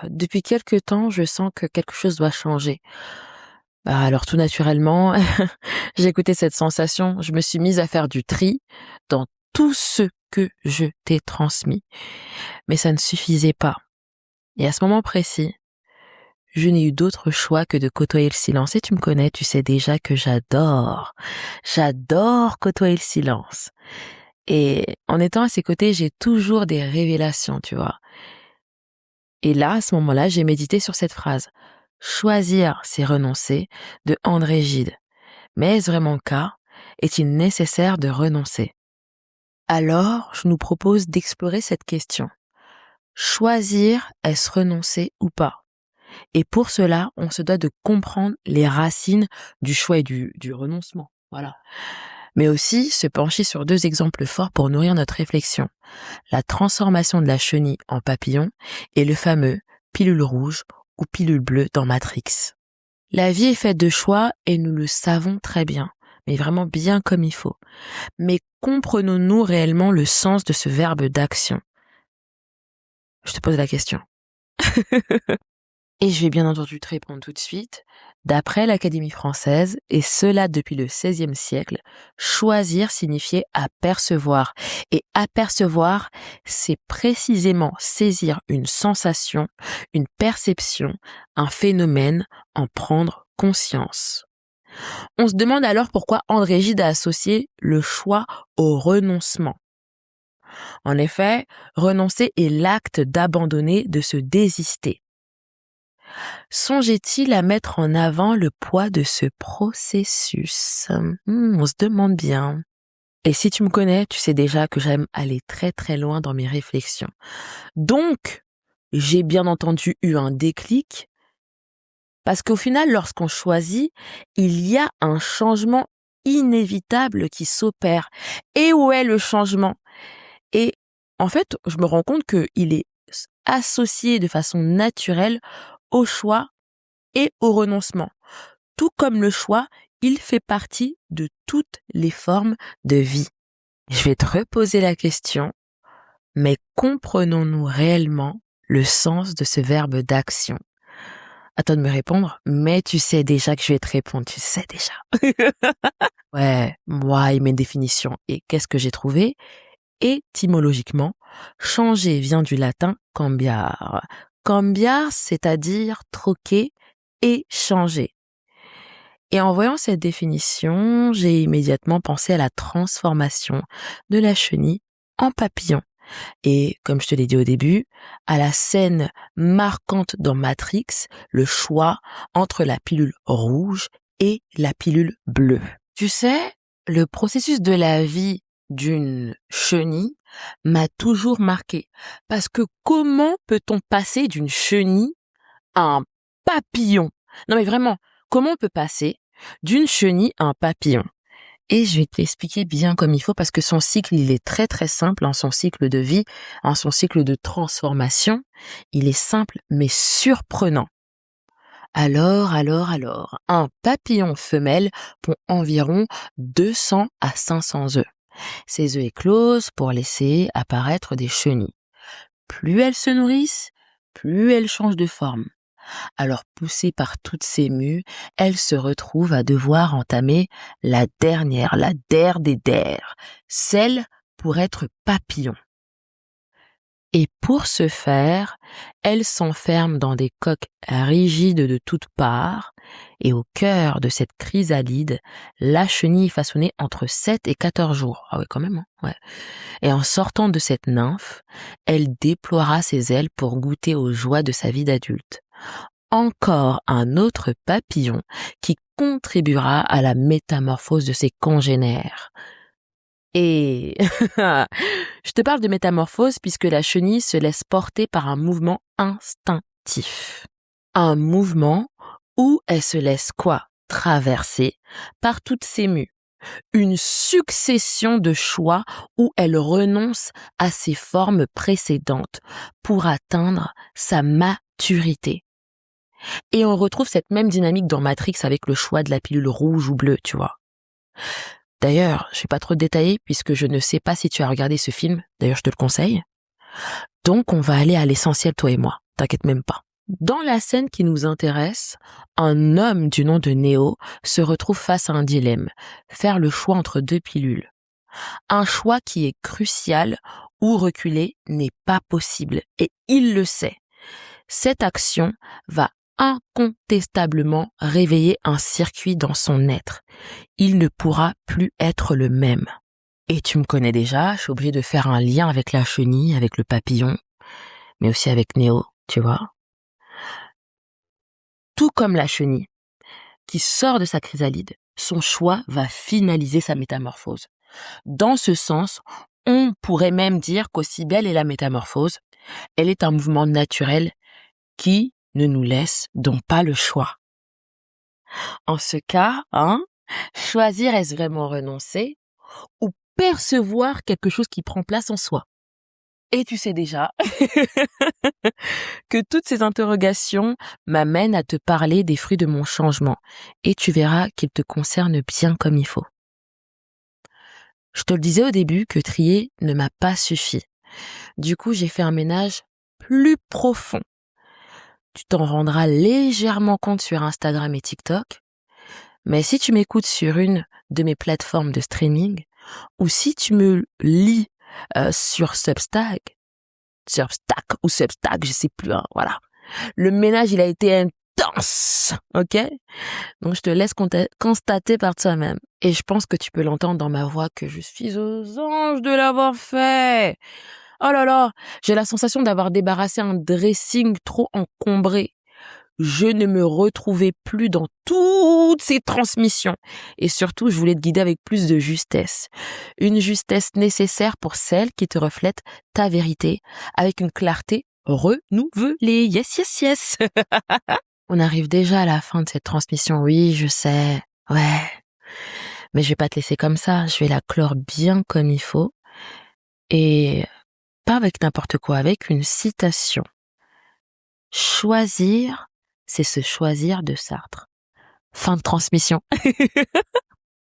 depuis quelque temps, je sens que quelque chose doit changer. Bah, alors tout naturellement, j'ai écouté cette sensation, je me suis mise à faire du tri dans tout ce que je t'ai transmis. Mais ça ne suffisait pas. Et à ce moment précis, je n'ai eu d'autre choix que de côtoyer le silence. Et tu me connais, tu sais déjà que j'adore côtoyer le silence. Et en étant à ses côtés, j'ai toujours des révélations, tu vois. Et là, à ce moment-là, j'ai médité sur cette phrase. Choisir, c'est renoncer, de André Gide. Mais est-ce vraiment le cas? Est-il nécessaire de renoncer? Alors, je nous propose d'explorer cette question. Choisir, est-ce renoncer ou pas? Et pour cela, on se doit de comprendre les racines du choix et du renoncement. Voilà. Mais aussi se pencher sur deux exemples forts pour nourrir notre réflexion. La transformation de la chenille en papillon et le fameux pilule rouge ou pilule bleue dans Matrix. La vie est faite de choix et nous le savons très bien, mais vraiment bien comme il faut. Mais comprenons-nous réellement le sens de ce verbe d'action? Je te pose la question. Et je vais bien entendu te répondre tout de suite. D'après l'Académie française, et cela depuis le XVIe siècle, choisir signifiait apercevoir. Et apercevoir, c'est précisément saisir une sensation, une perception, un phénomène, en prendre conscience. On se demande alors pourquoi André Gide a associé le choix au renoncement. En effet, renoncer est l'acte d'abandonner, de se désister. Songeait-il à mettre en avant le poids de ce processus? On se demande bien. Et si tu me connais, tu sais déjà que j'aime aller très très loin dans mes réflexions. Donc, j'ai bien entendu eu un déclic, parce qu'au final, lorsqu'on choisit, il y a un changement inévitable qui s'opère. Et où est le changement? Et en fait, je me rends compte qu'il est associé de façon naturelle au choix et au renoncement. Tout comme le choix, il fait partie de toutes les formes de vie. Je vais te reposer la question, mais comprenons-nous réellement le sens de ce verbe d'action? À toi de me répondre, mais tu sais déjà que je vais te répondre, tu sais déjà. Ouais, moi et mes définitions. Et qu'est-ce que j'ai trouvé? Étymologiquement, changer vient du latin cambiare. Cambiare, c'est-à-dire troquer, échanger. Et en voyant cette définition, j'ai immédiatement pensé à la transformation de la chenille en papillon. Et, comme je te l'ai dit au début, à la scène marquante dans Matrix, le choix entre la pilule rouge et la pilule bleue. Tu sais, le processus de la vie d'une chenille m'a toujours marqué. Parce que comment peut-on passer d'une chenille à un papillon? Non mais vraiment, comment on peut passer d'une chenille à un papillon? Et je vais t'expliquer bien comme il faut parce que son cycle, il est très très simple, son cycle de vie, son cycle de transformation, il est simple mais surprenant. Alors, un papillon femelle pond environ 200 à 500 œufs. Ces œufs éclosent pour laisser apparaître des chenilles. Plus elles se nourrissent, plus elles changent de forme. Alors poussée par toutes ces mues, elle se retrouve à devoir entamer la dernière, la der des der, celle pour être papillon. Et pour ce faire, elle s'enferme dans des coques rigides de toutes parts, et au cœur de cette chrysalide, la chenille est façonnée entre 7 et 14 jours. Ah ouais, quand même, hein, ouais. Et en sortant de cette nymphe, elle déploiera ses ailes pour goûter aux joies de sa vie d'adulte. Encore un autre papillon qui contribuera à la métamorphose de ses congénères. Et je te parle de métamorphose puisque la chenille se laisse porter par un mouvement instinctif. Un mouvement où elle se laisse quoi? Traverser par toutes ses mues. Une succession de choix où elle renonce à ses formes précédentes pour atteindre sa maturité. Et on retrouve cette même dynamique dans Matrix avec le choix de la pilule rouge ou bleue, tu vois. D'ailleurs, je vais pas trop te détailler puisque je ne sais pas si tu as regardé ce film. D'ailleurs, je te le conseille. Donc, on va aller à l'essentiel, toi et moi. T'inquiète même pas. Dans la scène qui nous intéresse, un homme du nom de Néo se retrouve face à un dilemme, faire le choix entre deux pilules. Un choix qui est crucial ou reculer n'est pas possible et il le sait. Cette action va incontestablement réveiller un circuit dans son être. Il ne pourra plus être le même. Et tu me connais déjà, je suis obligée de faire un lien avec la chenille, avec le papillon, mais aussi avec Néo, tu vois. Tout comme la chenille, qui sort de sa chrysalide, son choix va finaliser sa métamorphose. Dans ce sens, on pourrait même dire qu'aussi belle est la métamorphose, elle est un mouvement naturel qui ne nous laisse donc pas le choix. En ce cas, choisir, est-ce vraiment renoncer ou percevoir quelque chose qui prend place en soi? Et tu sais déjà que toutes ces interrogations m'amènent à te parler des fruits de mon changement et tu verras qu'ils te concernent bien comme il faut. Je te le disais au début que trier ne m'a pas suffi. Du coup, j'ai fait un ménage plus profond. Tu t'en rendras légèrement compte sur Instagram et TikTok. Mais si tu m'écoutes sur une de mes plateformes de streaming ou si tu me lis sur Substack, je sais plus, voilà. Le ménage, il a été intense, ok? Donc, je te laisse constater par toi-même. Et je pense que tu peux l'entendre dans ma voix que je suis aux anges de l'avoir fait. Oh là là, j'ai la sensation d'avoir débarrassé un dressing trop encombré. Je ne me retrouvais plus dans toutes ces transmissions. Et surtout, je voulais te guider avec plus de justesse. Une justesse nécessaire pour celle qui te reflète ta vérité, avec une clarté renouvelée. Yes, yes, yes. On arrive déjà à la fin de cette transmission. Oui, je sais. Ouais. Mais je vais pas te laisser comme ça. Je vais la clore bien comme il faut. Et pas avec n'importe quoi, avec une citation. Choisir, c'est se choisir de Sartre. Fin de transmission.